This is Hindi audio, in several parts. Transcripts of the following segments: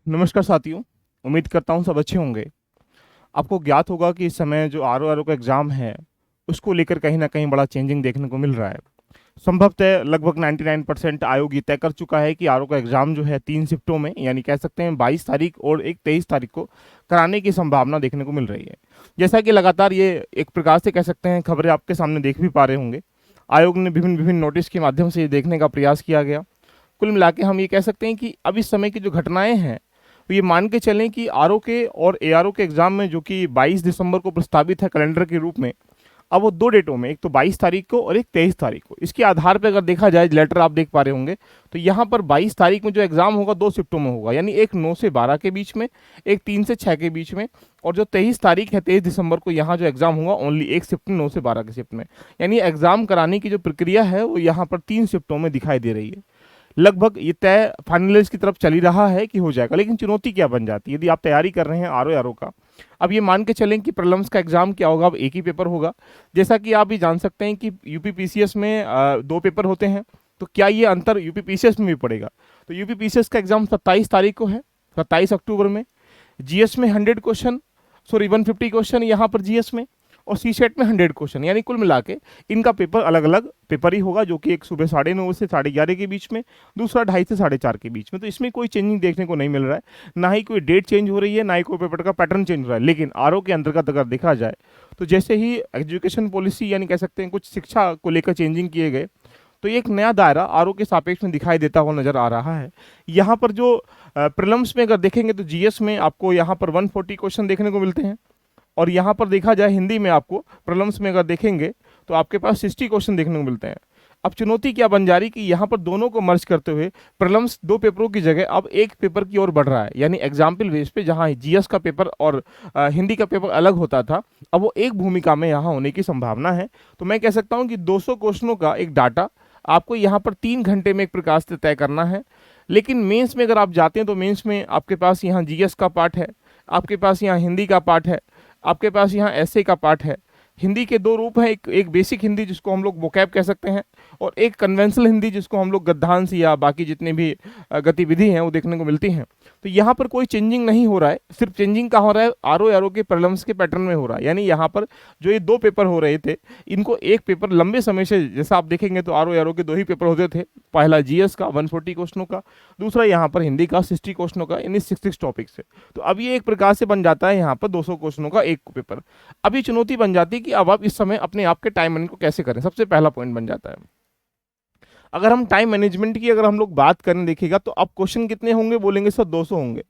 नमस्कार साथियों। उम्मीद करता हूँ सब अच्छे होंगे। आपको ज्ञात होगा कि इस समय जो आर का एग्ज़ाम है, उसको लेकर कहीं न कहीं बड़ा चेंजिंग देखने को मिल रहा है। संभवतः लगभग 99% आयोग ये तय कर चुका है कि आर का एग्ज़ाम जो है 3 शिफ्टों में यानी कह सकते हैं 22 तारीख और एक 23 तारीख को कराने की संभावना देखने को मिल रही है। जैसा कि लगातार ये एक प्रकार से कह सकते हैं खबरें आपके सामने देख भी पा रहे होंगे। आयोग ने विभिन्न-विभिन्न नोटिस के माध्यम से ये देखने का प्रयास किया गया। कुल मिला के हम ये कह सकते हैं कि अब इस समय की जो घटनाएँ हैं, तो ये मान के चलें कि आरओ के और एआरओ के एग्ज़ाम में जो कि 22 दिसंबर को प्रस्तावित है कैलेंडर के रूप में, अब वो 2 डेटों में, एक तो 22 तारीख को और एक 23 तारीख को। इसके आधार पे अगर देखा जाए लेटर आप देख पा रहे होंगे, तो यहाँ पर 22 तारीख में जो एग्ज़ाम होगा 2 शिफ्टों में होगा, यानी एक 9 से 12 के बीच में, एक 3 से 6 के बीच में और जो 23 तारीख है 23 दिसंबर को यहाँ जो एग्ज़ाम होगा ओनली एक शिफ्ट में 9 से 12 की शिफ्ट में। यानी एग्ज़ाम कराने की जो प्रक्रिया है वो यहाँ पर 3 शिफ्टों में दिखाई दे रही है। लगभग ये तय फाइनलाइज की तरफ चल ही रहा है कि हो जाएगा, लेकिन चुनौती क्या बन जाती है यदि आप तैयारी कर रहे हैं आरओ का। अब ये मान के चलें कि प्रीलिम्स का एग्जाम क्या होगा, अब एक ही पेपर होगा। जैसा कि आप भी जान सकते हैं कि यूपी पीसीएस में 2 पेपर होते हैं, तो क्या ये अंतर यूपी पीसीएस में भी पड़ेगा? तो यूपी पीसीएस का एग्जाम 27 तारीख को है, 27 अक्टूबर में। जीएस में 100 क्वेश्चन, सॉरी 150 क्वेश्चन यहाँ पर जीएस में, और सी सेट में 100 क्वेश्चन, यानी कुल मिला के इनका पेपर अलग अलग पेपर ही होगा, जो कि एक सुबह 9:30 से 11:30 के बीच में, दूसरा 2:30 से 4:30 के बीच में। तो इसमें कोई चेंजिंग देखने को नहीं मिल रहा है, ना ही कोई डेट चेंज हो रही है, ना ही कोई पेपर का पैटर्न चेंज हो रहा है। लेकिन आरओ के अंतर्गत अगर देखा जाए तो जैसे ही एजुकेशन पॉलिसी यानी कह सकते हैं कुछ शिक्षा को लेकर चेंजिंग किए गए, तो ये एक नया दायरा आरओ के सापेक्ष में दिखाई देता हुआ नजर आ रहा है। यहाँ पर जो प्रीलिम्स में अगर देखेंगे तो जीएस में आपको यहाँ पर 140 क्वेश्चन देखने को मिलते हैं, और यहाँ पर देखा जाए हिंदी में आपको प्रॉब्लम्स में अगर देखेंगे तो आपके पास 60 क्वेश्चन देखने को मिलते हैं। अब चुनौती क्या बन जा रही कि यहाँ पर दोनों को मर्ज करते हुए प्रॉब्लम्स 2 पेपरों की जगह अब एक पेपर की ओर बढ़ रहा है, यानी एग्जाम्पल बेस पे जहाँ जीएस का पेपर और हिंदी का पेपर अलग होता था, अब वो एक भूमिका में यहाँ होने की संभावना है। तो मैं कह सकता हूँ कि 200 क्वेश्चनों का एक डाटा आपको यहाँ पर 3 घंटे में एक प्रकार से तय करना है। लेकिन मेंस में अगर आप जाते हैं तो मेंस में आपके पास यहाँ जीएस का पार्ट है, आपके पास यहाँ हिंदी का पार्ट है, आपके पास यहाँ ऐसे का पार्ट है। हिंदी के 2 रूप हैं, एक बेसिक हिंदी जिसको हम लोग वोकैब कह सकते हैं, और एक कन्वेंशनल हिंदी जिसको हम लोग गद्यांश या बाकी जितने भी गतिविधि हैं वो देखने को मिलती हैं। तो यहाँ पर कोई चेंजिंग नहीं हो रहा है, सिर्फ चेंजिंग कहाँ हो रहा है, आरओ के प्रॉब्लम्स के पैटर्न में हो रहा है। यानी यहाँ पर जो ये 2 पेपर हो रहे थे, इनको एक पेपर लंबे समय से, जैसा आप देखेंगे तो आरओ के 2 ही पेपर होते थे, पहला जीएस का 140 क्वेश्चनों का, दूसरा यहाँ पर हिंदी का 60 क्वेश्चनों का, यानी 66 टॉपिक से। तो अब ये एक प्रकार से बन जाता है यहाँ पर 200 क्वेश्चनों का एक पेपर। अब ये चुनौती बन जाती है कि अब आप इस समय अपने आप के टाइम मैनेजमेंट को कैसे करें, सबसे पहला पॉइंट बन जाता है। अगर हम टाइम मैनेजमेंट की अगर हम लोग बात करें देखिएगा तो अब क्वेश्चन कितने होंगे, बोलेंगे सर 200 होंगे।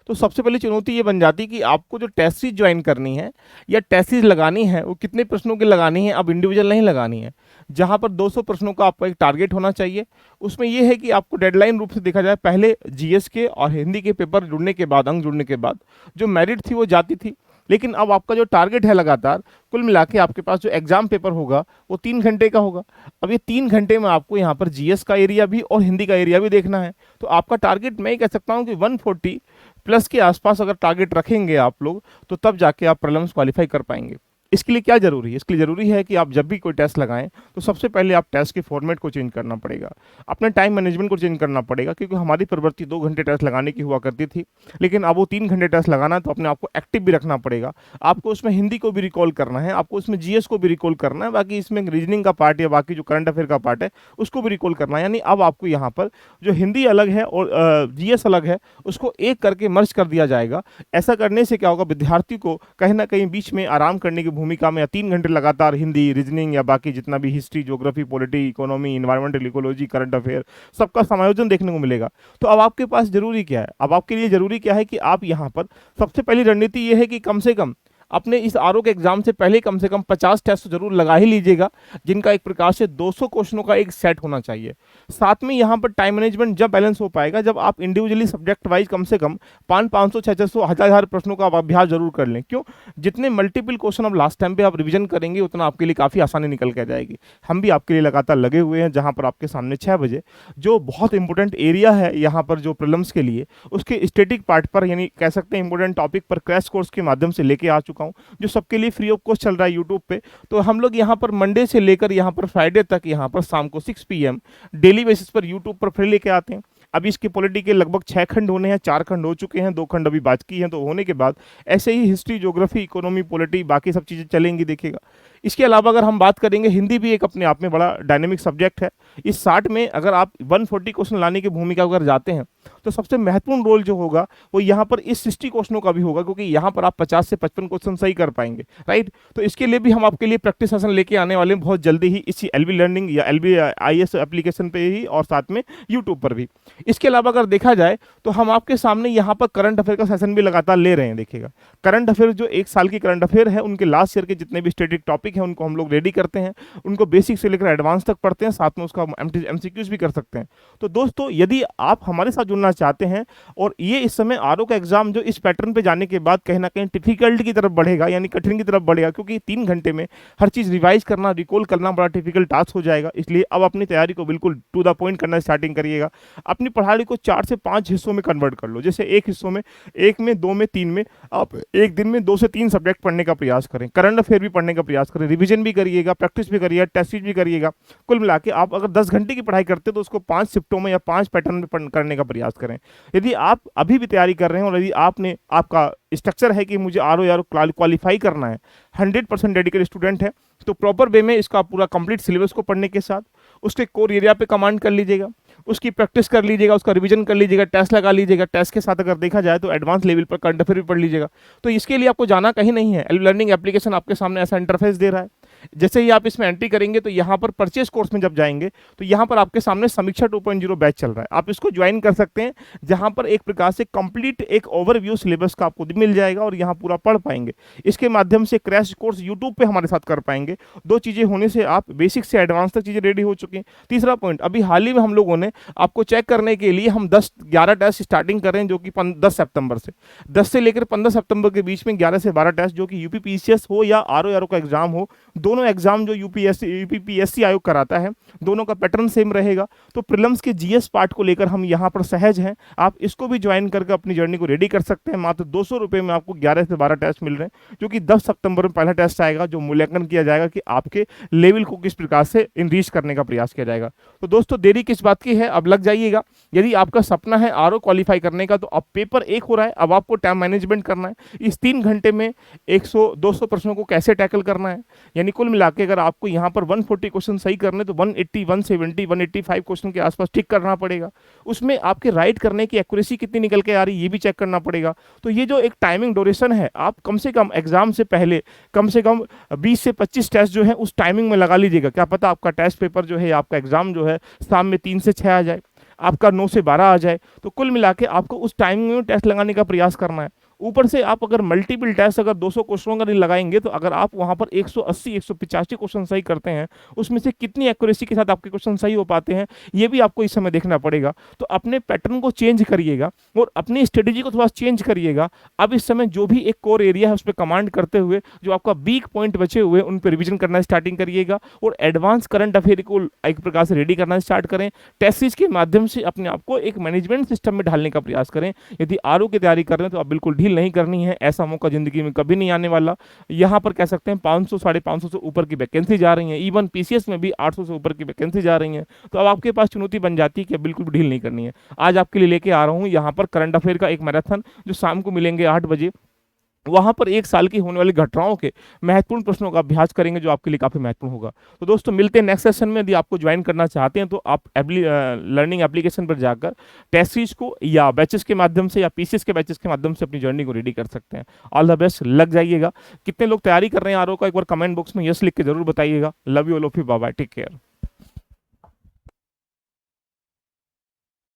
तो सबसे पहली चुनौती ये बन जाती है कि आपको जो टेस्ट सीरीज ज्वाइन करनी है या टेस्ट सीरीज लगानी है वो कितने प्रश्नों की लगानी है, अब इंडिविजुअल नहीं लगानी है। जहां पर 200 प्रश्नों का आपका एक टारगेट होना चाहिए, उसमें यह है कि आपको डेडलाइन रूप से देखा जाए, पहले जीएस के और हिंदी के पेपर जुड़ने के बाद, अंक जुड़ने के बाद जो मेरिट थी वो जाती थी। लेकिन अब आपका जो टारगेट है लगातार, कुल मिला के आपके पास जो एग्जाम पेपर होगा वो 3 घंटे का होगा। अब ये 3 घंटे में आपको यहाँ पर जीएस का एरिया भी और हिंदी का एरिया भी देखना है। तो आपका टारगेट मैं कह सकता हूँ कि 140 प्लस के आसपास अगर टारगेट रखेंगे आप लोग, तो तब जाके आप प्रीलिम्स क्वालिफाई कर पाएंगे। इसके लिए क्या जरूरी है? इसके लिए जरूरी है कि आप जब भी कोई टेस्ट लगाएं तो सबसे पहले आप टेस्ट के फॉर्मेट को चेंज करना पड़ेगा, अपने टाइम मैनेजमेंट को चेंज करना पड़ेगा, क्योंकि हमारी प्रवृत्ति 2 घंटे टेस्ट लगाने की हुआ करती थी, लेकिन अब वो 3 घंटे टेस्ट लगाना है, तो अपने आपको एक्टिव भी रखना पड़ेगा। आपको उसमें हिंदी को भी रिकॉल करना है, आपको उसमें जीएस को भी रिकॉल करना है, बाकी इसमें रीजनिंग का पार्ट या बाकी जो करंट अफेयर का पार्ट है उसको भी रिकॉल करना है। यानी अब आपको यहाँ पर जो हिंदी अलग है और जीएस अलग है उसको एक करके मर्ज कर दिया जाएगा। ऐसा करने से क्या होगा, विद्यार्थी को कहीं ना कहीं बीच में आराम करने की भूमिका में 3 घंटे लगातार हिंदी, रीजनिंग या बाकी जितना भी history, geography, polity, economy, environmental ecology, current affair, सबका समायोजन देखने को मिलेगा। तो अब आपके पास जरूरी क्या है, अब आपके लिए जरूरी क्या है कि आप यहाँ पर सबसे पहली रणनीति ये है कि कम से कम अपने इस आरओ के एग्जाम से पहले कम से कम 50 टेस्ट जरूर लगा ही लीजिएगा, जिनका एक प्रकार से 200 क्वेश्चनों का एक सेट होना चाहिए। साथ में यहाँ पर टाइम मैनेजमेंट जब बैलेंस हो पाएगा जब आप इंडिविजुअली सब्जेक्ट वाइज कम से कम 500, 600, 1000 प्रश्नों का आप अभ्यास जरूर कर लें। क्यों? जितने मल्टीपल क्वेश्चन अब लास्ट टाइम पे आप रिवीजन करेंगे उतना आपके लिए काफ़ी आसानी निकल के जाएगी। हम भी आपके लिए लगातार लगे हुए हैं, जहाँ पर आपके सामने 6 बजे जो बहुत इंपॉर्टेंट एरिया है यहाँ पर जो प्रॉब्लम्स के लिए, उसके स्टेटिक पार्ट पर यानी कह सकते हैं इंपॉर्टेंट टॉपिक पर क्रैश कोर्स के माध्यम से लेके आ चुका हूँ, जो सबके लिए फ्री ऑफ कॉस्ट चल रहा है यूट्यूब पे। तो हम लोग यहाँ पर मंडे से लेकर यहाँ पर फ्राइडे तक यहाँ पर शाम को 6 PM डेली बेसिस पर यूट्यूब पर फ्री लेके आते हैं। अभी इसके पॉलिटी के लगभग 6 खंड होने हैं, 4 खंड हो चुके हैं, 2 खंड अभी बाकी हैं। तो होने के बाद ऐसे ही हिस्ट्री, ज्योग्राफी, इकोनॉमी, पॉलिटी, बाकी सब चीज़ें चलेंगी, देखिएगा। इसके अलावा अगर हम बात करेंगे, हिंदी भी एक अपने आप में बड़ा डायनेमिक सब्जेक्ट है। इस 60 में अगर आप 140 क्वेश्चन लाने की भूमिका अगर जाते हैं तो सबसे महत्वपूर्ण रोल जो होगा वो यहाँ पर इस 60 क्वेश्चनों का भी होगा, क्योंकि यहाँ पर आप 50 से 55 क्वेश्चन सही कर पाएंगे, राइट। तो इसके लिए भी हम आपके लिए प्रैक्टिस सेशन लेके आने वाले हैं बहुत जल्दी ही, इसी एलबी लर्निंग या एलबी आईएएस एप्लीकेशन पे ही, और साथ में यूट्यूब पर भी। इसके अलावा अगर देखा जाए तो हम आपके सामने यहाँ पर करंट अफेयर का सेशन भी लगातार ले रहे हैं, देखिएगा। करंट अफेयर जो 1 साल की करंट अफेयर है, उनके लास्ट ईयर के जितने भी स्टैटिक टॉपिक हैं उनको हम लोग रेडी करते हैं, उनको बेसिक से लेकर एडवांस तक पढ़ते हैं, साथ में उसका एमसीक्यूज भी कर सकते हैं। तो दोस्तों, यदि आप हमारे साथ जुड़ना चाहते हैं, और ये इस समय आरओ का एग्जाम जो इस पैटर्न पे जाने के बाद कहीं ना कहीं डिफिकल्ट की तरफ बढ़ेगा, यानी कठिन की तरफ बढ़ेगा, क्योंकि 3 घंटे में हर चीज़ रिवाइज करना, रिकॉल करना बड़ा डिफिकल्ट टास्क हो जाएगा। इसलिए अब अपनी तैयारी को बिल्कुल टू द पॉइंट करना स्टार्टिंग करिएगा। अपनी पढ़ाई को 4 से 5 हिस्सों में कन्वर्ट कर लो। जैसे एक हिस्सों में, 1 में, 2 में, 3 में आप एक दिन में 2 से 3 सब्जेक्ट पढ़ने का प्रयास करें। करंट अफेयर भी पढ़ने का प्रयास करें, रिविजन भी करिएगा, प्रैक्टिस भी करिएगा, टेस्ट भी करिएगा। कुल मिला के आप अगर 10 घंटे की पढ़ाई करते हैं तो उसको 5 शिफ्टों में या 5 पैटर्न में करने का प्रयास करें। यदि आप अभी भी तैयारी कर रहे हैं और यदि आपने, आपका स्ट्रक्चर है कि मुझे आरओ यार क्वालिफाई करना है, 100% डेडिकेटेड स्टूडेंट है, तो प्रॉपर वे में इसका पूरा कंप्लीट सिलेबस को पढ़ने के साथ उसके कोर एरिया पे कमांड कर लीजिएगा, उसकी प्रैक्टिस कर लीजिएगा, उसका रिवीजन कर लीजिएगा, टेस्ट लगा लीजिएगा। टेस्ट के साथ अगर देखा जाए तो एडवांस लेवल पर करंट अफेयर भी पढ़ लीजिएगा। तो इसके लिए आपको जाना कहीं नहीं है, लर्निंग एप्लीकेशन आपके सामने ऐसा इंटरफेस दे रहा है। जैसे ही आप इसमें एंट्री करेंगे तो यहाँ पर परचेस कोर्स में जब जाएंगे तो यहाँ पर आपके सामने समीक्षा 2.0 बैच चल रहा है, आप इसको ज्वाइन कर सकते हैं, जहाँ पर एक प्रकार से कंप्लीट एक ओवरव्यू सिलेबस का आपको मिल जाएगा और यहाँ पूरा पढ़ पाएंगे। इसके माध्यम से क्रैश कोर्स यूट्यूब पे हमारे साथ कर पाएंगे। 2 चीज़ें होने से आप बेसिक से एडवांस तक चीज़ें रेडी हो चुकी हैं। तीसरा पॉइंट, अभी हाल ही में हम लोगों ने आपको चेक करने के लिए हम 10-11 टेस्ट स्टार्टिंग कर रहे हैं, जो कि 10 सितंबर से 10 से लेकर 15 सितंबर के बीच में 11 से 12 टेस्ट, जो कि यूपीपीसीएस हो या आरओ का एग्जाम हो, दोनों एग्जाम जो यूपीपीएससी आयोग कराता है, दोनों का पैटर्न सेम रहेगा। तो प्रीलिम्स के जीएस पार्ट को लेकर हम यहाँ पर सहज हैं, आप इसको भी ज्वाइन करके अपनी जर्नी को रेडी कर सकते हैं। मात्र 200 रुपये में आपको 11 से 12 टेस्ट मिल रहे हैं, जो कि 10 सितंबर में पहला टेस्ट आएगा, जो मूल्यांकन किया जाएगा कि आपके लेवल को किस प्रकार से इनरीच करने का प्रयास किया जाएगा। तो दोस्तों, देरी किस बात की है, अब लग जाइएगा। यदि आपका सपना है आरओ क्वालिफाई करने का, तो अब पेपर 1 हो रहा है, अब आपको टाइम मैनेजमेंट करना है। इस 3 घंटे में 100-200 प्रश्नों को कैसे टैकल करना है, यानी कुल मिला के अगर आपको यहाँ पर 140 क्वेश्चन सही करने तो 180, 170, 185 क्वेश्चन के आसपास टिक करना पड़ेगा। उसमें आपके राइट करने की एक्यूरेसी कितनी निकल के आ रही है ये भी चेक करना पड़ेगा। तो ये जो एक टाइमिंग ड्यूरेशन है, आप कम से कम एग्जाम से पहले कम से कम 20 से 25 टेस्ट जो है उस टाइमिंग में लगा लीजिएगा। क्या पता आपका टेस्ट पेपर जो है, आपका एग्जाम जो है शाम में 3 से 6 आ जाए, आपका 9 से 12 आ जाए। तो कुल मिला के आपको उस टाइमिंग में टेस्ट लगाने का प्रयास करना है। ऊपर से आप अगर मल्टीपल टेस्ट अगर 200 क्वेश्चनों का नहीं लगाएंगे, तो अगर आप वहां पर 180, 185 क्वेश्चन सही करते हैं, उसमें से कितनी एक्यूरेसी के साथ आपके क्वेश्चन सही हो पाते हैं, ये भी आपको इस समय देखना पड़ेगा। तो अपने पैटर्न को चेंज करिएगा और अपनी स्ट्रेटेजी को थोड़ा चेंज करिएगा। अब इस समय जो भी एक कोर एरिया है उस पर कमांड करते हुए, जो आपका वीक पॉइंट बचे हुए उन पर रिविजन करना स्टार्टिंग करिएगा और एडवांस करंट अफेयर को एक प्रकार से रेडी करना स्टार्ट करें। टेस्ट सीरीज के माध्यम से अपने आप को एक मैनेजमेंट सिस्टम में ढालने का प्रयास करें। यदि आरओ की तैयारी कर रहे हैं तो आप बिल्कुल ढील नहीं करनी है, ऐसा मौका जिंदगी में कभी नहीं आने वाला। यहाँ पर कह सकते हैं 500, 550 से ऊपर की वैकेंसी जा रही है, इवन पीसीएस में भी 800 से ऊपर की वैकेंसी जा रही है। तो अब आपके पास चुनौती बन जाती है कि बिल्कुल ढील नहीं करनी है। आज आपके लिए लेके आ रहा हूँ यहाँ पर करंट अफेयर का एक मैराथन, जो शाम को मिलेंगे 8 बजे। वहाँ पर 1 साल की होने वाली घटनाओं के महत्वपूर्ण प्रश्नों का अभ्यास करेंगे, जो आपके लिए काफ़ी महत्वपूर्ण होगा। तो दोस्तों, मिलते हैं नेक्स्ट सेशन में। यदि आपको ज्वाइन करना चाहते हैं तो आप लर्निंग एप्लीकेशन पर जाकर टेस्ट सीरीज को या बैचेस के माध्यम से या पीसीएस के बैचेस के माध्यम से अपनी जर्नी को रेडी कर सकते हैं। ऑल द बेस्ट, लग जाइएगा। कितने लोग तैयारी कर रहे हैं आरओ का, एक बार कमेंट बॉक्स में यस लिख के जरूर बताइएगा। Love you all of you, bye bye, take care.